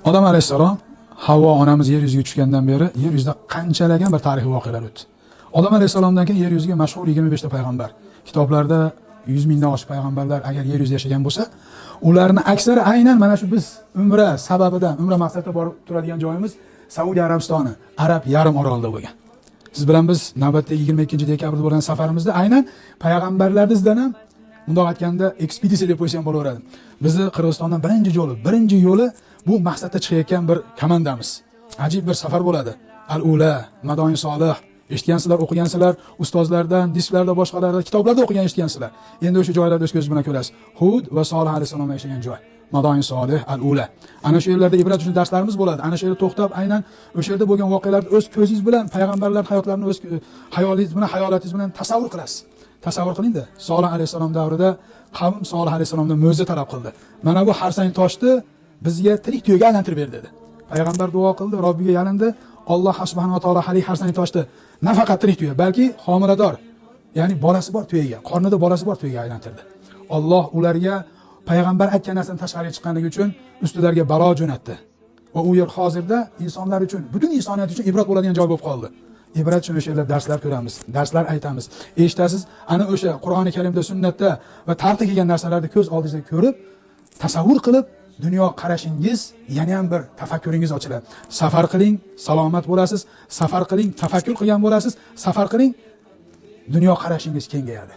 Odam alayhissalom, Havvo onamiz yer yuziga tushgandan beri yer yuzida qanchalagan bir tarixiy voqealar o'tdi. Odam alayhissalomdan keyin yer yuziga mashhur 25 ta payg'ambar. Kitoblarda 100 mingdan oshiq payg'ambarlar agar yer yuzida yashagan bo'lsa, ularning aksari aynan mana shu biz umra sababidan, umra maqsadida borib turadigan joyimiz Saudiya Arabistoni, Arab yarim orolida bo'lgan. Siz bilan biz navbatdagi 22 dekabrda bo'lgan safarimizda aynan payg'ambarlarning izidan ham bundoq aytganda ekspeditsiya deb qo'ysa ham bo'laveradi. Bizni Qirg'izistondan birinchi yo'li bu maqsadda chiqayotgan bir komandamiz. Ajib bir safar bo'ladi. Al-Ula, Madoin Solih, eshitgansizlar, o'qigansizlar, ustozlardan, disklarda, boshqalarda, kitoblarda o'qigan eshitgansizlar. Endi o'sha joylarda o'z ko'z bilan ko'rasiz. Hud va Solih alayhisalom yashagan joy. Madoin Solih, Al-Ula. Ana shu yerlarda ibrat uchun darslarimiz bo'ladi. Ana shu yerda to'xtab, aynan o'sha yerda bo'lgan voqealarni o'z ko'zingiz bilan payg'ambarlar hayotlarini o'z hayolatingiz bilan tasavvur qilasiz. Tasavvur qiling-da. Solih alayhisalom davrida qavm Solih alayhisalomdan mo'jiza talab qildi. Mana bu harsang toshni bizga tirik tuyaga aylantirib ber dedi. Payg'ambar duo qildi, Robbiga yalindi. Alloh subhanahu va taolo hali harsang toshni nafaqat tirik tuya, balki homilador, ya'ni bolasi bor tuyaga, qornida bolasi bor tuyaga aylantirdi. Alloh ularga payg'ambar aytgan narsadan tashqariga chiqqanligi uchun ustilariga balo jo'natdi. Va u yer hozirda insonlar uchun, butun insoniyat uchun ibrat bo'ladigan joy bo'lib qoldi. Ibrat uchun o'sha yerda darslar ko'ramiz, darslar aytamiz. Eshitasiz, ana o'sha Qur'oni Karimda, sunnatda va tarixda kelgan narsalarni ko'z oldingizga ko'rib, tasavvur qilib, dunyo qarashingiz, yana ham bir tafakkuringiz ochiladi. Safar qiling, salomat bo'lasiz. Safar qiling, tafakkur qilgan bo'lasiz. Safar qiling, dunyo qarashingiz kengayadi.